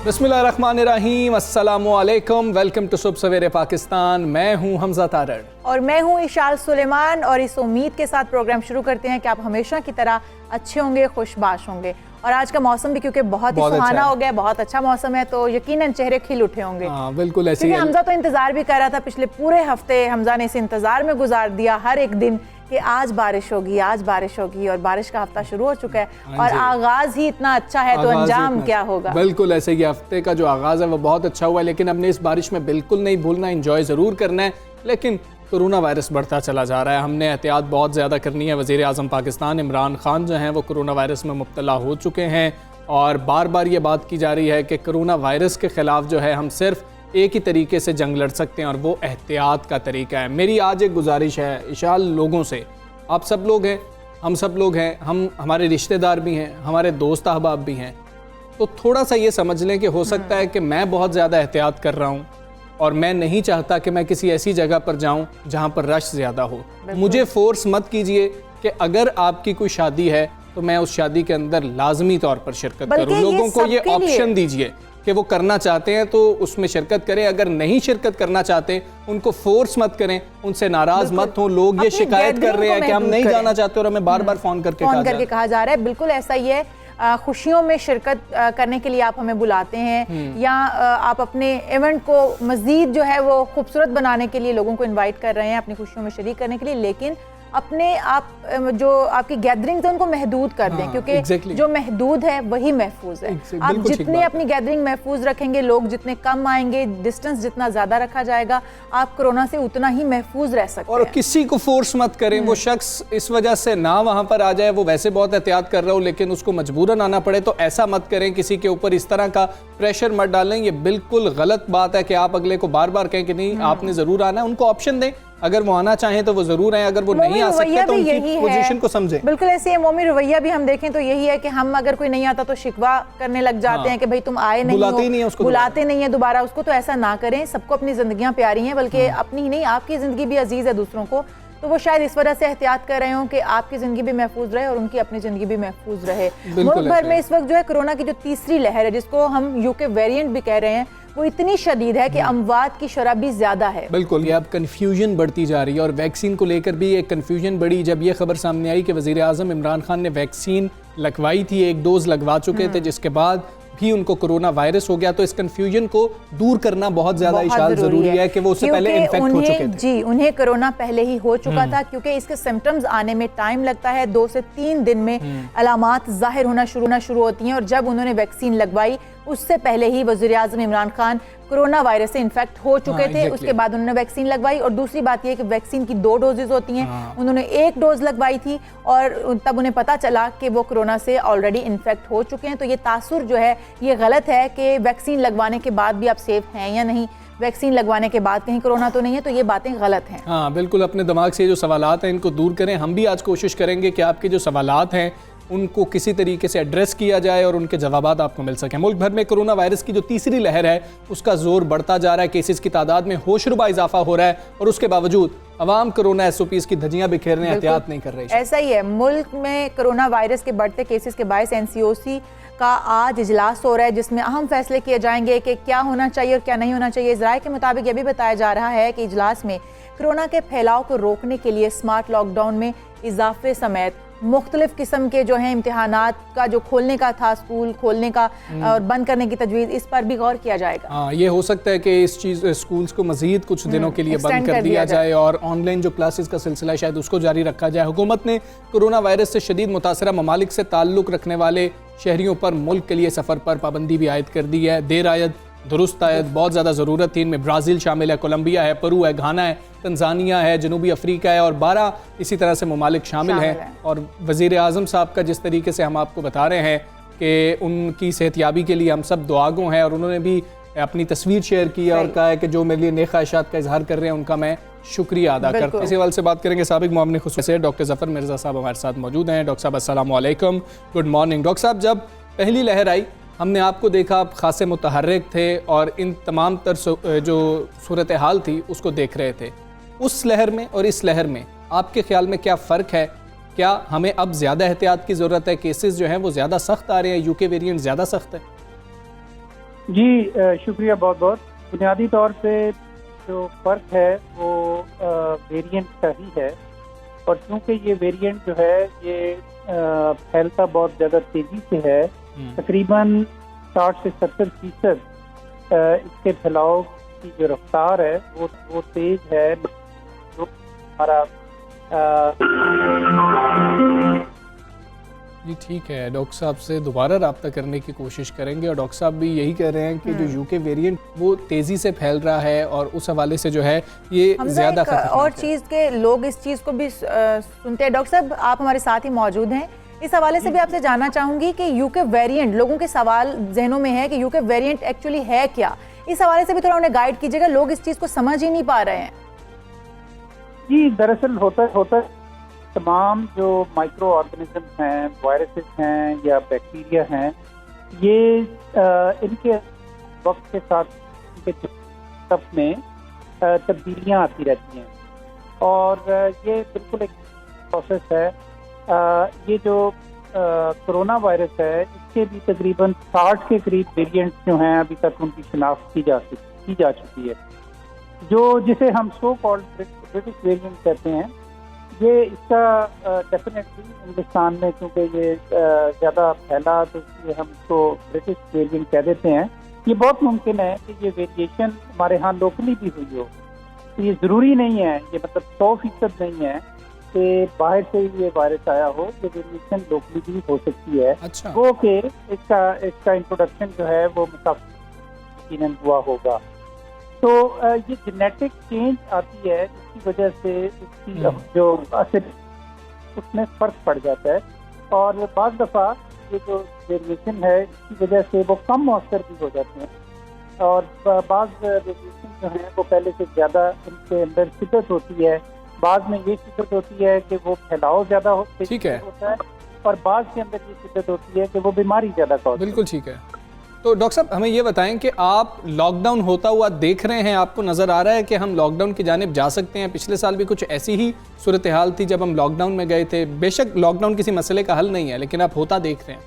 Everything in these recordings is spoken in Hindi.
बिस्मिल्लाहिर्रहमानिर्रहीम, अस्सलामुअलैकुम, वेलकम टू सुबह सवेरे पाकिस्तान। मैं हूं हमजा तारड़ और मैं हूं इशाल सुलेमान। और इस उम्मीद के साथ प्रोग्राम शुरू करते हैं कि आप हमेशा की तरह अच्छे होंगे, खुशबाश होंगे। और आज का मौसम भी क्योंकि बहुत ही सुहाना हो गया, बहुत अच्छा मौसम है, तो यकीनन चेहरे खिल उठे होंगे। बिल्कुल ऐसे ही। हमजा तो इंतजार भी कर रहा था पिछले पूरे हफ्ते, हमजा ने इस इंतजार में गुजार दिया हर एक दिन कि आज बारिश होगी, आज बारिश होगी। और बारिश का हफ्ता शुरू हो चुका है और आगाज ही इतना अच्छा है तो अंजाम क्या होगा। बिल्कुल ऐसे ही, हफ्ते का जो आगाज है वो बहुत अच्छा हुआ है, लेकिन हमने इस बारिश में बिल्कुल नहीं भूलना, एंजॉय ज़रूर करना है। लेकिन कोरोना वायरस बढ़ता चला जा रहा है, हमने एहतियात बहुत ज़्यादा करनी है। वज़ीर आज़म पाकिस्तान इमरान खान जो हैं वो कोरोना वायरस में मुब्तला हो चुके हैं और बार बार ये बात की जा रही है कि कोरोना वायरस के ख़िलाफ़ जो है हम सिर्फ एक ही तरीके से जंग लड़ सकते हैं और वो एहतियात का तरीका है। मेरी आज एक गुजारिश है इशाल लोगों से, आप सब लोग हैं, हम सब लोग हैं, हमारे रिश्तेदार भी हैं, हमारे दोस्त अहबाब भी हैं, तो थोड़ा सा ये समझ लें कि हो सकता है कि मैं बहुत ज़्यादा एहतियात कर रहा हूँ और मैं नहीं चाहता कि मैं किसी ऐसी जगह पर जाऊँ जहाँ पर रश ज़्यादा हो। मुझे फोर्स मत कीजिए कि अगर आपकी कोई शादी है तो मैं उस शादी के अंदर लाजमी तौर पर शिरकत करूँ। लोगों को ये ऑप्शन दीजिए कि वो करना चाहते हैं तो उसमें शिरकत करें, अगर नहीं शिरकत करना चाहते उनको फोर्स मत करें, उनसे नाराज मत हो। लोग ये शिकायत कर रहे हैं कि हम नहीं जाना चाहते और हमें बार बार फोन करके कहा जा रहा है। बिल्कुल ऐसा ही है। खुशियों में शिरकत करने के लिए आप हमें बुलाते हैं या आप अपने इवेंट को मजीद जो है वो खूबसूरत बनाने के लिए लोगों को इनवाइट कर रहे हैं अपनी खुशियों में शरीक करने के लिए, लेकिन अपने आप जो आपकी गैदरिंग है उनको महदूद कर दें, क्योंकि जो महदूद है वही महफूज है। आप जितने अपनी गैदरिंग महफूज रखेंगे, लोग जितने कम आएंगे, डिस्टेंस जितना ज़्यादा रखा जाएगा, आप कोरोना से उतना ही महफूज रह सकते हैं। और किसी को फोर्स मत करें, वो शख्स इस वजह से ना वहाँ पर आ जाए, वो वैसे बहुत एहतियात कर रहा हो लेकिन उसको मजबूरन आना पड़े, तो ऐसा मत करें। किसी के ऊपर इस तरह का प्रेशर मत डालें, ये बिल्कुल गलत बात है कि आप अगले को बार बार कहें कि नहीं आपने ज़रूर आना है। उनको ऑप्शन दें, अगर वो आना चाहें तो वो जरूर आए, अगर वो नहीं आ सकते तो उनकी पोजीशन को समझें। बिल्कुल ऐसे ही मोमी रवैया भी हम देखें तो यही है कि हम अगर कोई नहीं आता तो शिकवा करने लग जाते हैं कि भाई तुम आए नहीं, बुलाते नहीं है दोबारा उसको। तो ऐसा ना करें, सबको अपनी जिंदगियां प्यारी हैं, बल्कि अपनी ही नहीं आपकी जिंदगी भी अजीज है दूसरों को। तो वो शायद इस वजह से एहतियात कर रहे हो कि आपकी जिंदगी भी महफूज रहे और उनकी अपनी जिंदगी भी महफूज रहे। मुल्क भर में इस वक्त जो है कोरोना की जो तीसरी लहर है, जिसको हम यूके वेरिएंट भी कह रहे हैं, वो इतनी शदीद है कि अमवात की शरह भी ज्यादा है। बिल्कुल, ये अब कन्फ्यूजन बढ़ती जा रही है और वैक्सीन को लेकर भी एक कन्फ्यूजन बढ़ी जब ये खबर सामने आई कि वज़ीर आज़म इमरान खान ने वैक्सीन लगवाई थी, एक डोज लगवा चुके थे, जिसके बाद भी उनको कोरोना वायरस हो गया। तो इस कंफ्यूजन को दूर करना बहुत ज्यादा इशाल जरूरी है कि वो उससे पहले इन्फेक्ट हो चुके थे। जी, उन्हें कोरोना पहले ही हो चुका था, क्योंकि इसके सिम्टम्स आने में टाइम लगता है, 2 से 3 दिन में अलामात जाहिर होना शुरू होती हैं। और जब उन्होंने वैक्सीन लगवाई उससे पहले ही वज़ीर आज़म इमरान खान कोरोना वायरस से इन्फेक्ट हो चुके थे। उसके बाद उन्होंने वैक्सीन लगवाई। और दूसरी बात यह कि वैक्सीन की 2 डोजेज होती हैं, उन्होंने 1 डोज लगवाई थी और तब उन्हें पता चला कि वो कोरोना से ऑलरेडी इन्फेक्ट हो चुके हैं। तो ये तासुर जो है ये गलत है कि वैक्सीन लगवाने के बाद भी आप सेफ हैं या नहीं, वैक्सीन लगवाने के बाद कहीं कोरोना तो नहीं है, तो ये बातें गलत हैं। हाँ बिल्कुल, अपने दिमाग से जो सवालात हैं इनको दूर करें। हम भी आज कोशिश करेंगे कि आपके जो सवालात हैं उनको किसी तरीके से एड्रेस किया जाए और उनके जवाबात आपको मिल सकें। मुल्क भर में कोरोना वायरस की जो तीसरी लहर है उसका जोर बढ़ता जा रहा है, केसेस की तादाद में होशरुबा इजाफा हो रहा है और उसके बावजूद अवाम कोरोना SOPs की धज्जियां बिखेरने एहतियात नहीं कर रही। ऐसा ही है, मुल्क में कोरोना वायरस के बढ़ते केसेस के बायस NCOC का आज इजलास हो रहा है, जिसमें अहम फैसले किए जाएंगे कि क्या होना चाहिए और क्या नहीं होना चाहिए। इजराय के मुताबिक यह भी बताया जा रहा है कि इजलास में कोरोना के फैलाव को रोकने के लिए स्मार्ट लॉकडाउन में इजाफे समेत मुख्तलिफ किस्म के जो है इम्तिहानात का जो खोलने का था, स्कूल खोलने का और बंद करने की तजवीज़, इस पर भी गौर किया जाएगा। हाँ, ये हो सकता है कि इस चीज़ स्कूल्स को मजीद कुछ दिनों के लिए बंद कर दिया जाए और ऑनलाइन जो क्लासेस का सिलसिला शायद उसको जारी रखा जाए। हुकूमत ने कोरोना वायरस से शदीद मुतासरा ममालिक से ताल्लुक़ रखने वाले शहरियों पर मुल्क के लिए सफ़र पर पाबंदी भी आयद कर दी है। देर आयद दुरुस्त आयत, बहुत ज़्यादा ज़रूरत थी। इनमें ब्राज़ील शामिल है, कोलंबिया है, पेरू है, घाना है, तंजानिया है, जनूबी अफ्रीका है और 12 इसी तरह से ममालिक शामिल हैं। और वज़ीर आज़म साहब का जिस तरीके से हम आपको बता रहे हैं कि उनकी सेहतयाबी के लिए हम सब दुआगो हैं और उन्होंने भी अपनी तस्वीर शेयर की है और कहा है कि जो मेरे लिए नेक ख्वाहिशात का इजहार कर रहे हैं उनका मैं शुक्रिया अदा करता हूँ। इसी हवाले से बात करेंगे साबिक मुअम्मिन खुसूसी से डॉक्टर ज़फ़र मिर्ज़ा साहब हमारे साथ मौजूद हैं। डॉक्टर साहब अस्सलाम वालेकुम, गुड मॉर्निंग। डॉक्टर साहब, जब पहली लहर आई हमने आपको देखा, आप खासे मुतहर्रिक थे और इन तमाम तर जो सूरत हाल थी उसको देख रहे थे। उस लहर में और इस लहर में आपके ख्याल में क्या फ़र्क है? क्या हमें अब ज़्यादा एहतियात की ज़रूरत है? केसेस जो हैं वो ज़्यादा सख्त आ रहे हैं, यूके वेरिएंट ज़्यादा सख्त है? जी शुक्रिया बहुत बहुत। बुनियादी तौर पे जो फ़र्क है वो वेरिएंट का ही है, और क्योंकि ये वेरिएंट जो है ये फैलता बहुत ज़्यादा तेज़ी से है, तकरीबन 60 से 70% इसके फैलाव की जो रफ्तार है वो तेज़ है। जो हमारा जी ठीक है, डॉक्टर साहब से दोबारा रब्ता करने की कोशिश करेंगे। और डॉक्टर साहब भी यही कह रहे हैं कि जो यूके वेरिएंट वो तेज़ी से फैल रहा है और उस हवाले से जो है ये ज़्यादा और चीज़ के लोग इस चीज़ को भी सुनते हैं। डॉक्टर साहब, आप हमारे साथ ही मौजूद हैं, इस हवाले से भी आपसे जानना चाहूँगी कि यूके वेरिएंट, लोगों के सवाल जहनों में है कि यूके वेरिएंट एक्चुअली है क्या, इस हवाले से भी थोड़ा उन्हें गाइड कीजिएगा, लोग इस चीज़ को समझ ही नहीं पा रहे हैं। जी दरअसल होता तमाम जो माइक्रो ऑर्गेनिज्म हैं, वायरसेस हैं या बैक्टीरिया हैं, ये इनके वक्त के साथ इनके सब में तब्दीलियाँ आती रहती हैं, और ये बिल्कुल एक प्रोसेस है। ये जो कोरोना वायरस है इसके भी तकरीबन 60 के करीब वेरिएंट्स जो हैं अभी तक उनकी शिनाख्त की जा चुकी है। जो जिसे हम सो कॉल्ड ब्रिटिश वेरिएंट कहते हैं, ये इसका डेफिनेटली हिंदुस्तान में क्योंकि ये ज़्यादा फैला तो इसलिए हम इसको ब्रिटिश वेरिएंट कह देते हैं। ये बहुत मुमकिन है कि ये वेरिएशन हमारे यहाँ लोकली भी हुई हो, तो ये ज़रूरी नहीं है, ये मतलब 100% नहीं है कि बाहर से ही ये वायरस आया हो, ये वेरिएशन लोकली भी हो सकती है। अच्छा। वो कि इसका इंट्रोडक्शन जो है वो यकीनन हुआ होगा। तो ये जेनेटिक चेंज आती है जिसकी वजह से उसकी जो असर उसमें फ़र्क पड़ जाता है, और बाज़ दफ़ा ये जो वेरिएशन है इसकी वजह से वो कम मौसर भी हो जाते हैं, और बाज़ वेरिएशन जो हैं वो पहले से ज़्यादा उनके अंदर शिद्दत होती है। बाद में ये शिद्दत होती है कि वो फैलाव ज़्यादा होता है, और बाद के अंदर ये शिद्दत होती है कि वो बीमारी ज़्यादा कॉज। बिल्कुल ठीक है। तो डॉक्टर साहब हमें ये बताएं कि आप लॉकडाउन होता हुआ देख रहे हैं, आपको नज़र आ रहा है कि हम लॉकडाउन की जानिब जा सकते हैं? पिछले साल भी कुछ ऐसी ही सूरत हाल थी जब हम लॉकडाउन में गए थे। बेशक लॉकडाउन किसी मसले का हल नहीं है, लेकिन आप होता देख रहे हैं।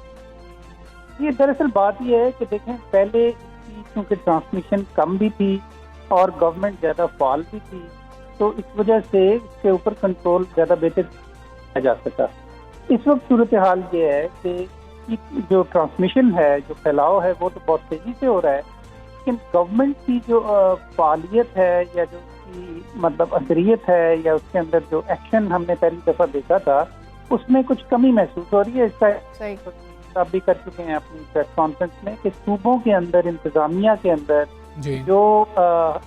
ये दरअसल बात ये है कि देखें, पहले क्योंकि ट्रांसमिशन कम भी थी और गवर्नमेंट ज़्यादा फाल भी थी, तो इस वजह से इसके ऊपर कंट्रोल ज़्यादा बेहतर किया जा सका। इस वक्त सूरत हाल ये है कि जो ट्रांसमिशन है, जो फैलाव है, वो तो बहुत तेज़ी से हो रहा है, लेकिन गवर्नमेंट की जो फालियत है या जो उसकी मतलब असरियत है या उसके अंदर जो एक्शन हमने पहली दफ़ा देखा था उसमें कुछ कमी महसूस हो रही है। इसका आप भी कर चुके हैं अपनी प्रेस कॉन्फ्रेंस में कि सूबों के अंदर, इंतज़ामिया के अंदर जो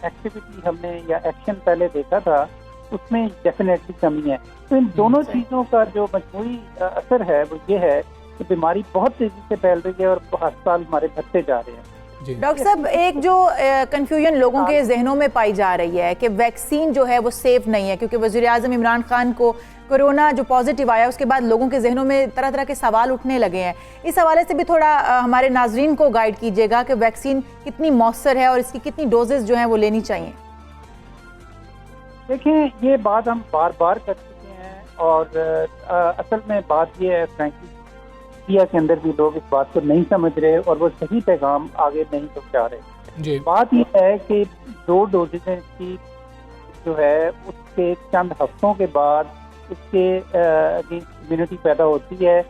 एक्टिविटी हमने या एक्शन पहले देखा था उसमें डेफिनेटली कमी है। तो इन दोनों चीज़ों का जो मजमूई असर है वो ये है कि बीमारी बहुत तेजी से फैल रही है और अस्पताल हमारे भरते जा रहे हैं। डॉक्टर साहब, एक जो कंफ्यूजन लोगों के जहनों में पाई जा रही है कि वैक्सीन जो है वो सेफ नहीं है, क्योंकि वज़ीर आज़म इमरान खान को कोरोना जो पॉजिटिव आया उसके बाद लोगों के जहनों में तरह तरह के सवाल उठने लगे हैं। इस हवाले से भी थोड़ा हमारे नाजरीन को गाइड कीजिएगा कि वैक्सीन कितनी मौसर है और इसकी कितनी डोजेस जो हैं वो लेनी चाहिए। देखें, ये बात हम बार बार कर चुके हैं, और असल में बात ये है फ्रैंकली इंडिया के अंदर भी लोग इस बात को नहीं समझ रहे और वो सही पैगाम आगे नहीं पहुंचा रहे। बात ये है कि 2 डोजेज की जो है उसके चंद हफ्तों के बाद इसके इम्यूनिटी पैदा होती है।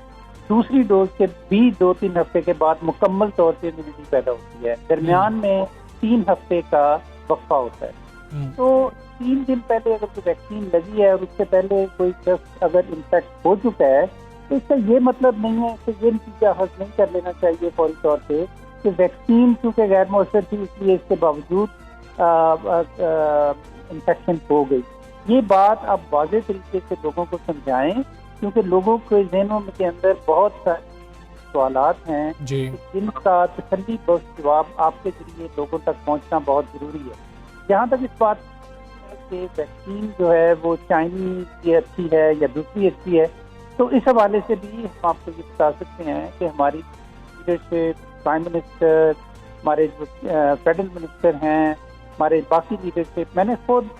दूसरी डोज के भी 2-3 हफ्ते के बाद मुकम्मल तौर पे इम्यूनिटी पैदा होती है। दरमियान में 3 हफ्ते का वक्फा होता है। तो 3 दिन पहले अगर कोई वैक्सीन लगी है और उससे पहले कोई शख्स अगर इन्फेक्ट हो चुका है, तो इसका ये मतलब नहीं है कि ये नतीजा हासिल नहीं कर लेना चाहिए फौरी तौर पे कि वैक्सीन चूँकि गैर मौसर थी इसलिए इसके बावजूद इन्फेक्शन हो गई। ये बात आप वाज़ेह तरीके से लोगों को समझाएं, क्योंकि लोगों के ज़हनों के अंदर बहुत सारी सवालात हैं जी जिनका तसल्ली बख्श जवाब आपके जरिए लोगों तक पहुंचना बहुत ज़रूरी है। जहाँ तक इस बात कि वैक्सीन जो है वो चाइनीज की अच्छी है या दूसरी अच्छी है, तो इस हवाले से भी हम आपको ये बता सकते हैं कि हमारी लीडरशिप, प्राइम मिनिस्टर, हमारे जो फेडरल मिनिस्टर हैं, हमारे बाकी लीडरशिप, मैंने खुद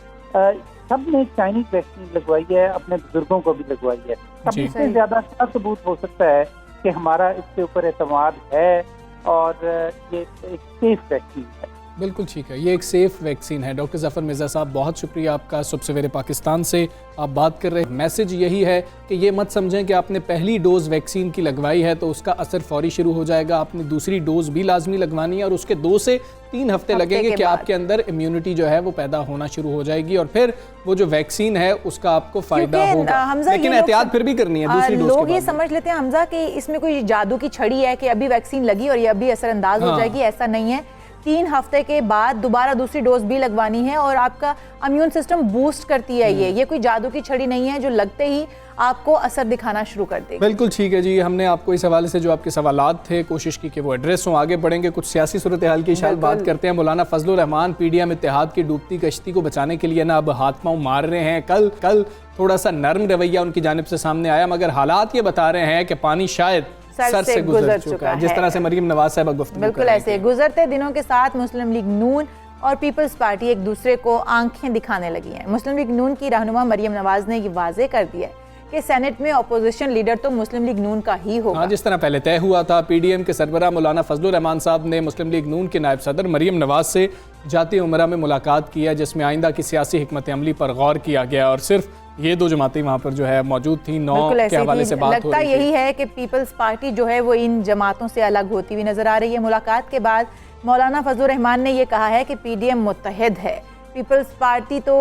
सब ने चाइनीज वैक्सीन लगवाई है, अपने बुजुर्गों को भी लगवाई है। अब इससे ज्यादा क्या सबूत हो सकता है कि हमारा इसके ऊपर एतमाद है और ये एक सेफ वैक्सीन है। बिल्कुल ठीक है, ये एक सेफ वैक्सीन है। डॉक्टर ज़फ़र मिर्ज़ा साहब, बहुत शुक्रिया आपका। सुबह सवेरे पाकिस्तान से आप बात कर रहे हैं। मैसेज यही है कि ये मत समझें कि आपने पहली डोज़ वैक्सीन की लगवाई है तो उसका असर फौरी शुरू हो जाएगा। आपने दूसरी डोज़ भी लाजमी लगवानी है और उसके 2 से 3 हफ्ते लगेंगे कि आपके अंदर इम्यूनिटी जो है वो पैदा होना शुरू हो जाएगी और फिर वो जो वैक्सीन है उसका आपको फ़ायदा होगा। लेकिन एहतियात फिर भी करनी है दूसरी डोज़ के बाद। लोग ये समझ लेते हैं हमजा कि इसमें कोई जादू की छड़ी है कि अभी वैक्सीन लगी और ये अभी असरअंदाज हो जाएगी, ऐसा नहीं है। 3 हफ्ते के बाद दोबारा दूसरी डोज भी लगवानी है और आपका इम्यून सिस्टम बूस्ट करती है। ये कोई जादू की छड़ी नहीं है जो लगते ही आपको असर दिखाना शुरू कर देगी। बिल्कुल ठीक है जी, हमने आपको इस हवाले से जो आपके सवालात थे कोशिश की कि वो एड्रेस हों। आगे बढ़ेंगे, कुछ सियासी सूरत हाल की शायद बात करते हैं। मौलाना फजलुर रहमान पीडीएम इत्तेहाद की डूबती कश्ती को बचाने के लिए ना अब हाथ पांव मार रहे हैं। कल थोड़ा सा नर्म रवैया उनकी जानिब से सामने आया, मगर हालात ये बता रहे हैं कि पानी शायद सर से गुजर चुका है, जिस तरह से मरियम नवाज साहब गुफ्तगू बिल्कुल ऐसे गुजरते दिनों के साथ मुस्लिम लीग नून और पीपल्स पार्टी एक दूसरे को आंखें दिखाने लगी हैं। मुस्लिम लीग नून की रहनुमा मरियम नवाज ने ये वाजे कर दिया है कि सेनेट में अपोजिशन लीडर तो मुस्लिम लीग नून का ही होगा। जिस तरह पहले तय हुआ था। पीडीएम के सरबराह मौलाना फजलुर रहमान साहब ने मुस्लिम लीग नून के नायब सदर मरियम नवाज से जाती उमरा में मुलाकात की है, जिसमें आइंदा की सियासी हिकमत अमली पर गौर किया गया और सिर्फ ये 2 जमातें वहाँ पर जो है मौजूद थी। 9 के हवाले से बात हो रही थी। लगता यही है कि पीपल्स पार्टी जो है वो इन जमातों से अलग होती हुई नजर आ रही है। मुलाकात के बाद मौलाना फजलुर रहमान ने ये कहा है कि पीडीएम मुत्तहिद है। पीपल्स पार्टी तो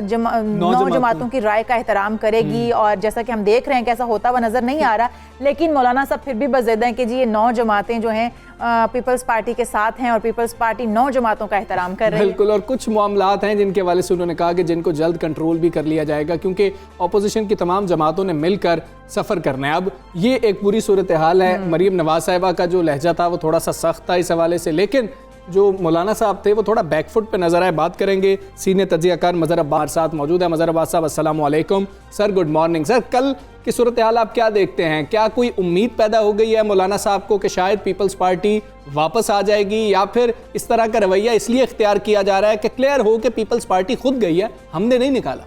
9 जमातों की राय का एहतराम करेगी और जैसा कि हम देख रहे हैं कि ऐसा होता हुआ नजर नहीं आ रहा, लेकिन मौलाना साहब फिर भी बज़िद हैं कि जी ये 9 जमातें जो हैं पीपल्स पार्टी के साथ हैं और पीपल्स पार्टी 9 जमातों का एहतराम कर रही है। बिल्कुल, और कुछ मामलात हैं जिनके हवाले से उन्होंने कहा कि जिनको जल्द कंट्रोल भी कर लिया जाएगा क्योंकि अपोजिशन की तमाम जमातों ने मिलकर सफ़र करना है। अब ये एक पूरी सूरत हाल है। मरियम नवाज साहिबा का जो लहजा था वो थोड़ा सा सख्त था इस हवाले से, लेकिन जो मौलाना साहब थे वो थोड़ा बैकफुट पे नजर आए। बात करेंगे, सीनियर तज्ज़ियाकार मज़हर अब्बास साथ मौजूद है। मज़हर अब्बास साहब, अस्सलाम वालेकुम सर, गुड मॉर्निंग सर। कल की सूरत हाल आप क्या देखते हैं? क्या कोई उम्मीद पैदा हो गई है मौलाना साहब को कि शायद पीपल्स पार्टी वापस आ जाएगी, या फिर इस तरह का रवैया इसलिए इख्तियार किया जा रहा है कि क्लियर हो कि पीपल्स पार्टी खुद गई है, हमने नहीं निकाला?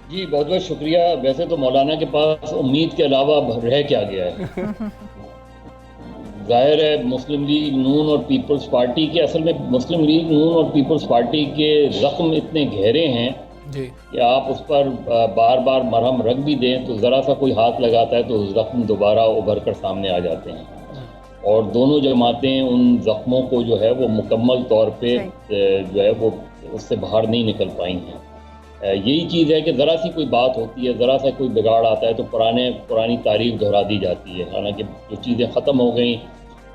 जी बहुत बहुत शुक्रिया। वैसे तो मौलाना के पास उम्मीद के अलावा रह क्या गया है। जाहिर है मुस्लिम लीग नून और पीपल्स पार्टी के, असल में मुस्लिम लीग नून और पीपल्स पार्टी के ज़ख्म इतने गहरे हैं जी कि आप उस पर बार बार मरहम रख भी दें तो ज़रा सा कोई हाथ लगाता है तो ज़ख्म दोबारा उभर कर सामने आ जाते हैं और दोनों जमातें उन ज़ख्मों को जो है वो मुकम्मल तौर पे जो है वो उससे बाहर नहीं निकल पाई हैं। यही चीज़ है कि ज़रा सी कोई बात होती है, ज़रा सा कोई बिगाड़ आता है तो पुरानी तारीख दोहरा दी जाती है। हालांकि जो चीज़ें ख़त्म हो गई,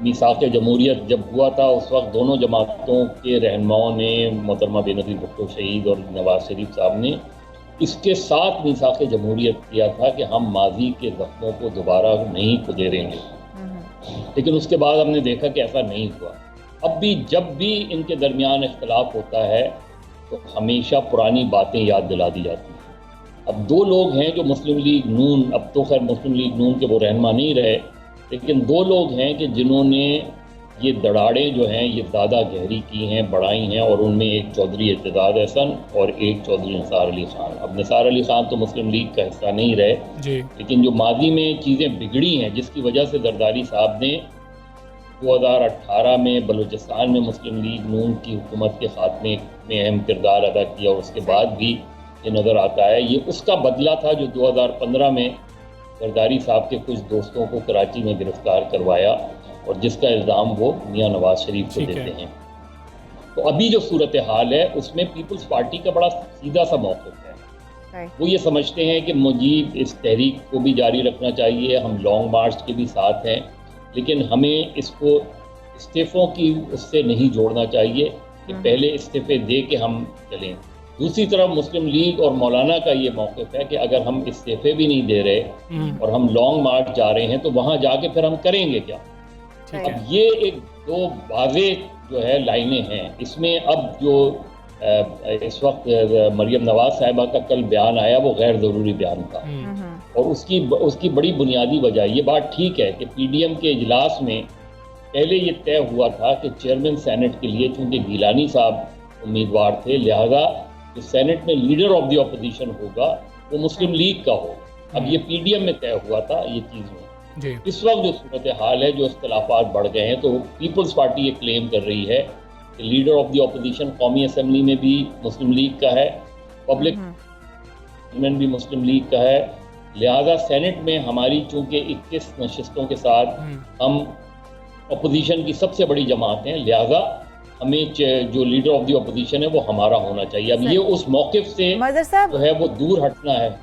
मीसाक़ जमहूरियत जब हुआ था उस वक्त दोनों जमातों के रहनुमाओं ने, मोहतरमा बेनज़ीर भुट्टो शहीद और नवाज शरीफ साहब ने इसके साथ मीसाक़ जमहूरियत किया था कि हम माजी के ज़ख्मों को दोबारा नहीं कुदेरेंगे। लेकिन उसके बाद हमने देखा कि ऐसा नहीं हुआ। अब भी जब भी इनके दरमियान इख्तलाफ होता है तो हमेशा पुरानी बातें याद दिला दी जाती हैं। अब 2 लोग हैं जो मुस्लिम लीग नून, अब तो खैर मुस्लिम लीग नून के वो रहनुमा नहीं रहे, लेकिन 2 लोग हैं कि जिन्होंने ये दराड़ें जो हैं ये ज़्यादा गहरी की हैं, बढ़ाई हैं, और उनमें एक चौधरी एतजाज़ अहसन और एक चौधरी निसार अली ख़ान। अब निसार अली ख़ान तो मुस्लिम लीग का हिस्सा नहीं रहे जी, लेकिन जो माजी में चीज़ें बिगड़ी हैं जिसकी वजह से जरदारी साहब ने 2018 में बलूचिस्तान में मुस्लिम लीग नून की हुकूमत के खात्मे में अहम किरदार अदा किया और उसके बाद भी ये नज़र आता है ये उसका बदला था जो 2015 में जरदारी साहब के कुछ दोस्तों को कराची में गिरफ्तार करवाया और जिसका इल्ज़ाम वो मियां नवाज शरीफ को देते हैं। तो अभी जो सूरत हाल है उसमें पीपल्स पार्टी का बड़ा सीधा सा मौक़िफ़ है। वो ये समझते हैं कि मुझीब इस तहरीक को भी जारी रखना चाहिए, हम लॉन्ग मार्च के भी साथ हैं, लेकिन हमें इसको इस्तीफ़ों की उससे नहीं जोड़ना चाहिए कि पहले इस्तीफ़े दे के हम चलें। दूसरी तरफ मुस्लिम लीग और मौलाना का ये मौक़िफ़ है कि अगर हम इस्तीफ़े भी नहीं दे रहे और हम लॉन्ग मार्च जा रहे हैं तो वहाँ जाके फिर हम करेंगे क्या। अब ये एक दो वाज़े जो है लाइनें हैं। इसमें अब जो इस वक्त मरियम नवाज साहिबा का कल बयान आया वो गैर ज़रूरी बयान था और उसकी बड़ी बुनियादी वजह, ये बात ठीक है कि PDM के इजलास में पहले ये तय हुआ था कि चेयरमैन सेनेट के लिए चूँकि गिलानी साहब उम्मीदवार थे, लिहाजा जो सेनेट में लीडर ऑफ द अपोजिशन होगा वो मुस्लिम लीग का हो। अब ये PDM में तय हुआ था ये चीज़ में। इस वक्त जो सूरत हाल है, जो इख्तलाफात बढ़ गए हैं, तो पीपल्स पार्टी ये क्लेम कर रही है कि लीडर ऑफ द अपोजिशन कौमी असम्बली में भी मुस्लिम लीग का है, पब्लिक भी मुस्लिम लीग का है, लिहाजा सेनेट में हमारी चूँकि 21 नशिस्तों के साथ हम अपोजिशन की सबसे बड़ी जमात हैं, लिहाजा हमें जो लीडर ऑफ द अपोजिशन है वो हमारा होना चाहिए। अब ये उस मौक़िफ़ से जो है वो दूर हटना है।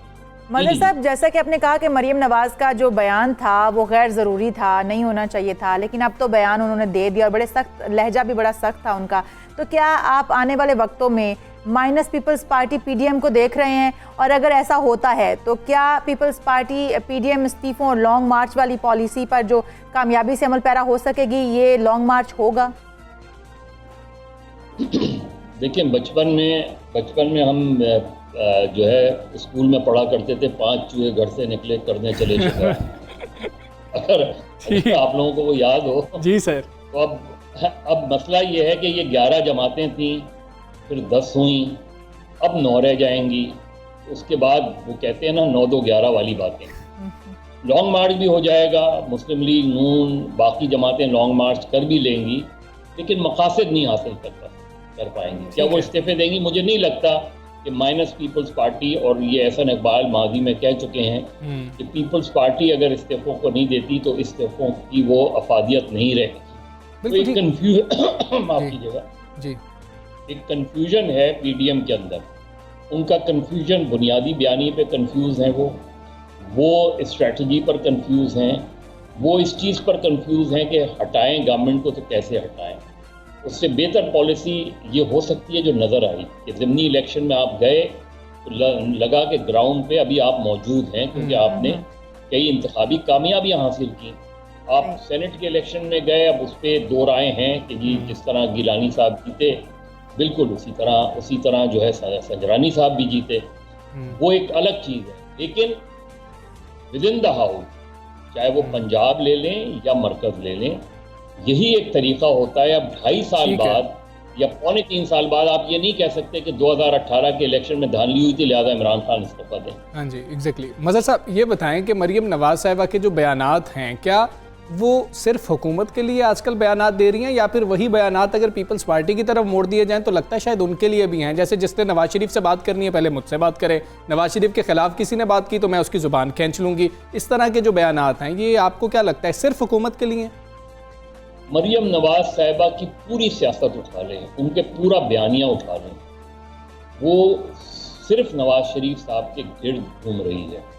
मदर साहब, जैसा कि आपने कहा कि मरियम नवाज का जो बयान था वो गैर ज़रूरी था, नहीं होना चाहिए था, लेकिन अब तो बयान उन्होंने दे दिया और बड़े सख्त, लहजा भी बड़ा सख्त था उनका। तो क्या आप आने वाले वक्तों में माइनस पीपल्स पार्टी PDM को देख रहे हैं, और अगर ऐसा होता है तो क्या पीपल्स पार्टी PDM इस्तीफ़ों और लॉन्ग मार्च वाली पॉलिसी पर जो कामयाबी से अमल पैरा हो सकेगी, ये लॉन्ग मार्च होगा? देखिए, बचपन में हम जो है स्कूल में पढ़ा करते थे, 5 चूहे घर से निकले करने चले शिकार। अगर आप लोगों को वो याद हो जी सर। तो अब मसला ये है कि ये 11 जमातें थीं, फिर 10 हुई, अब 9 रह जाएंगी। उसके बाद वो कहते हैं ना 9 2 11 वाली बातें। लॉन्ग मार्च भी हो जाएगा, मुस्लिम लीग, नून, बाकी जमातें लॉन्ग मार्च कर भी लेंगी, लेकिन मकासद नहीं हासिल कर पाएंगी। क्या वो इस्तीफे देंगी? मुझे नहीं लगता कि माइनस पीपल्स पार्टी, और ये एहसन इकबाल माजी में कह चुके हैं कि पीपल्स पार्टी अगर इस्तीफों को नहीं देती तो इस्तीफों की वो अफादियत नहीं रहेगी। तो एक कंफ्यूजन माफ कीजिएगा जी, एक कंफ्यूजन है PDM के अंदर। उनका कंफ्यूजन बुनियादी बयानी पे कंफ्यूज हैं, वो स्ट्रेटजी पर कंफ्यूज हैं, वो इस चीज़ पर कंफ्यूज हैं कि हटाएं गवर्नमेंट को तो कैसे हटाएं। उससे बेहतर पॉलिसी ये हो सकती है जो नज़र आई कि ज़िमनी इलेक्शन में आप गए तो लगा कि ग्राउंड पे अभी आप मौजूद हैं, क्योंकि आपने कई इंतखाबी कामयाबियाँ हासिल की। आप सेनेट के इलेक्शन में गए, अब उस पर 2 राय हैं कि जी जिस तरह गिलानी साहब जीते बिल्कुल उसी तरह जो है सजरानी साहब भी जीते, वो एक अलग चीज़ है। लेकिन विद इन द हाउस, चाहे वो पंजाब ले लें या मरकज़ ले लें, यही एक तरीका होता है। अब 2.5 साल बाद या 2.25 साल बाद आप ये नहीं कह सकते कि 2018 के इलेक्शन में धांधली हुई थी लिहाजा इमरान खान इस्तीफा दें। हाँ जी, एग्जैक्टली। मज़हर साहब, ये बताएं कि मरियम नवाज साहिबा के जो बयानात हैं, क्या वो सिर्फ हुकूमत के लिए आजकल बयानात दे रही हैं, या फिर वही बयानात अगर पीपल्स पार्टी की तरफ मोड़ दिए जाएं तो लगता है शायद उनके लिए भी हैं? जैसे जिसने नवाज शरीफ से बात करनी है पहले मुझसे बात करे, नवाज शरीफ के खिलाफ किसी ने बात की तो मैं उसकी ज़ुबान खींच लूँगी। इस तरह के जो बयानात हैं, ये आपको क्या लगता है सिर्फ हुकूमत के लिए? मरियम नवाज साहिबा की पूरी सियासत उठा लें, उनके पूरा बयानिया उठा लें, वो सिर्फ नवाज शरीफ साहब के गिर्द घूम रही है।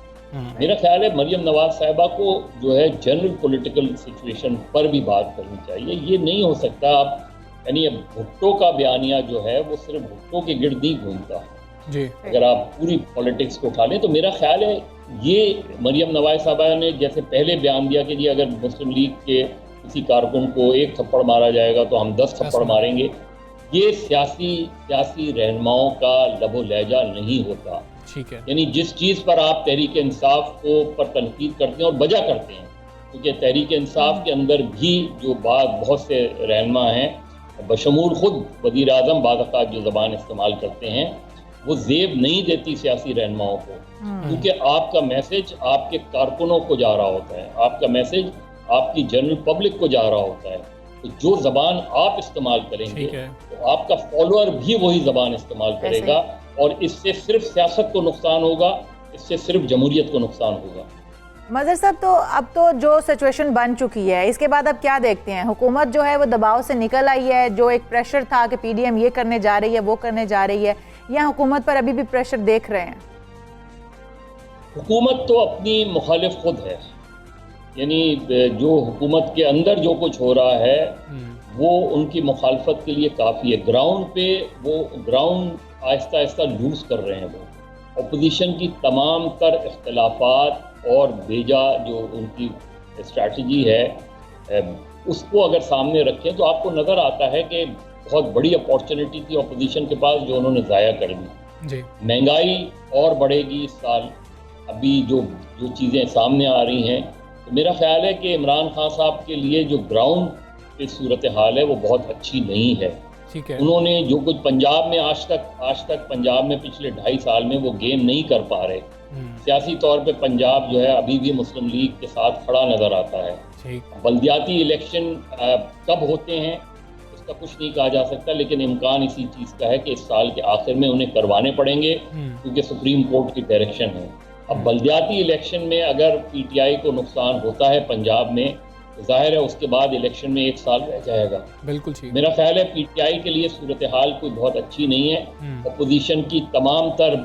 मेरा ख्याल है मरियम नवाज साहिबा को जो है जनरल पॉलिटिकल सिचुएशन पर भी बात करनी चाहिए। ये नहीं हो सकता आप, यानी अब भुट्टो का बयानिया जो है वो सिर्फ भुट्टो के गिर्द नहीं घूमता जी। अगर आप पूरी पॉलिटिक्स को उठा लें तो मेरा ख्याल है ये मरियम नवाज साहिबा ने जैसे पहले बयान दिया कि जी अगर मुस्लिम लीग के किसी कारकुन को 1 थप्पड़ मारा जाएगा तो हम 10 थप्पड़ मारेंगे, ये सियासी रहनुमाओं का लबो लहजा नहीं होता। ठीक है, यानी जिस चीज़ पर आप तहरीक इंसाफ को पर तनकीद करते हैं और वजह करते हैं, क्योंकि तहरीक इंसाफ के अंदर भी जो बहुत से रहनुमा हैं, बशमूल खुद वज़ीर आज़म बाद औक़ात जो ज़बान इस्तेमाल करते हैं, वो ज़ेब नहीं देती सियासी रहनुमाओं को, क्योंकि आपका मैसेज आपके कारकुनों को जा रहा होता है, आपका मैसेज आपकी जनरल पब्लिक को जा रहा होता है। तो जो ज़बान आप इस्तेमाल करेंगे तो आपका फॉलोअर भी वही ज़बान इस्तेमाल करेगा, और इससे सिर्फ सियासत को नुकसान होगा, इससे सिर्फ जमहूरियत को नुकसान होगा। मज़हर साहब, तो अब तो जो सिचुएशन बन चुकी है, इसके बाद अब क्या देखते हैं? हुकूमत जो है वो दबाव से निकल आई है, जो एक प्रेशर था कि PDM ये करने जा रही है, वो करने जा रही है, या हुकूमत पर अभी भी प्रेशर देख रहे हैं? हुकूमत तो अपनी मुखालिफ खुद है, यानी जो हुकूमत के अंदर जो कुछ हो रहा है वो उनकी मुखालफत के लिए काफ़ी है। ग्राउंड पे वो ग्राउंड आहिस्ता आहिस्ता लूज कर रहे हैं वो। अपोजिशन की तमाम तर इख्तलाफात और बेजा जो उनकी स्ट्रैटेजी है उसको अगर सामने रखें तो आपको नज़र आता है कि बहुत बड़ी अपॉर्चुनिटी थी अपोजिशन के पास जो उन्होंने ज़ाया कर दी। जी महंगाई और बढ़ेगी इस साल, अभी जो चीज़ें सामने आ रही हैं, तो मेरा ख्याल है कि इमरान खान साहब के लिए जो ग्राउंड की सूरत हाल है वो बहुत अच्छी नहीं है। ठीक है। उन्होंने जो कुछ पंजाब में आज तक पंजाब में पिछले 2.5 साल में वो गेन नहीं कर पा रहे। सियासी तौर पे पंजाब जो है अभी भी मुस्लिम लीग के साथ खड़ा नज़र आता है। बल्दियाती इलेक्शन कब होते हैं उसका कुछ नहीं कहा जा सकता, लेकिन इम्कान इसी चीज़ का है कि इस साल के आखिर में उन्हें करवाने पड़ेंगे क्योंकि सुप्रीम कोर्ट की डायरेक्शन है। अब बल्दियाती इलेक्शन में अगर पीटीआई को नुकसान होता है पंजाब में तो जाहिर है उसके बाद इलेक्शन में 1 साल रह जाएगा। बिल्कुल ठीक। मेरा ख्याल है पीटीआई के लिए सूरत हाल कोई बहुत अच्छी नहीं है। अपोजिशन की तमाम तर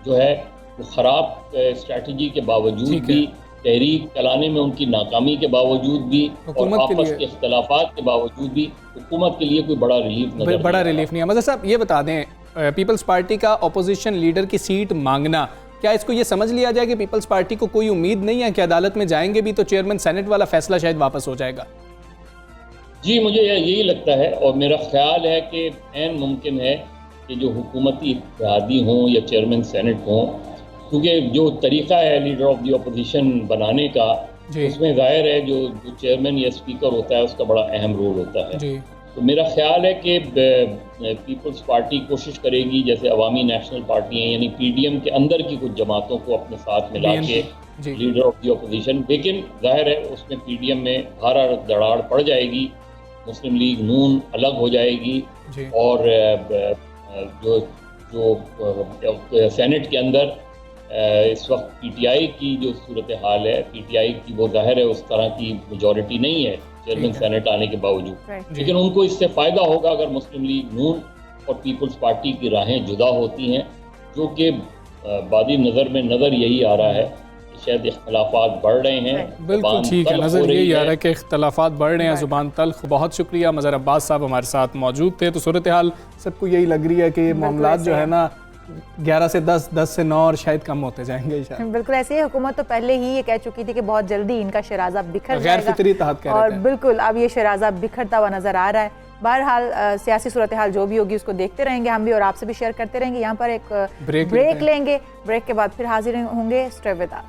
जो है वो ख़राब स्ट्रैटेजी के बावजूद भी, तहरीक चलाने में उनकी नाकामी के बावजूद भी और आपस के इख्तलाफात के बावजूद भी हुकूमत के लिए कोई बड़ा रिलीफ नहीं है। मज़हर साहब ये बता दें, पीपल्स पार्टी का अपोजिशन लीडर की सीट मांगना, क्या इसको ये समझ लिया जाए कि पीपल्स पार्टी को कोई उम्मीद नहीं है कि अदालत में जाएंगे भी तो चेयरमैन सेनेट वाला फैसला शायद वापस हो जाएगा? जी, मुझे यही लगता है और मेरा ख्याल है कि ऐन मुमकिन है कि जो हुकूमती इत्तेहादी हों या चेयरमैन सेनेट हों, क्योंकि जो तरीक़ा है लीडर ऑफ द अपोजिशन बनाने का उसमें ज़ाहिर है जो चेयरमैन या स्पीकर होता है उसका बड़ा अहम रोल होता है। तो मेरा ख्याल है कि पीपल्स पार्टी कोशिश करेगी जैसे अवामी नेशनल पार्टी है यानी पीडीएम के अंदर की कुछ जमातों को अपने साथ मिला के लीडर ऑफ द अपोजिशन, लेकिन जाहिर है उसमें पीडीएम में भारा दराड़ पड़ जाएगी, मुस्लिम लीग नून अलग हो जाएगी और जो सेनेट के अंदर इस वक्त पीटीआई की जो सूरत हाल है, पीटीआई की वो जाहिर है उस तरह की मेजॉरिटी नहीं है चेयरमैन सेनेट आने के बावजूद, लेकिन उनको इससे फ़ायदा होगा अगर मुस्लिम लीग नून और पीपल्स पार्टी की राहें जुदा होती हैं, जो कि बादी नज़र में नज़र यही आ रहा है कि शायद इख्तलाफात बढ़ रहे हैं। बिल्कुल ठीक है, नज़र यही आ रहा है कि इख्तलाफात बढ़ रहे हैं, ज़ुबान तल्ख। बहुत शुक्रिया, मज़हर अब्बास साहब हमारे साथ मौजूद थे। तो सूरत हाल सबको यही लग रही है कि ये मामला जो है ना 11 से 10, 10 से 9 और शायद कम होते जाएंगे। बिल्कुल ऐसे ही हुकूमत तो पहले ही ये कह चुकी थी कि बहुत जल्दी इनका शराजा बिखर जाएगा, गैर फितरी तहत कह रहे थे। और बिल्कुल अब ये शराजा बिखरता हुआ नजर आ रहा है। बहरहाल सियासी सूरत हाल जो भी होगी उसको देखते रहेंगे हम भी और आपसे भी शेयर करते रहेंगे। यहाँ पर एक ब्रेक लेंगे, ब्रेक के बाद फिर हाजिर होंगे। Stay with us.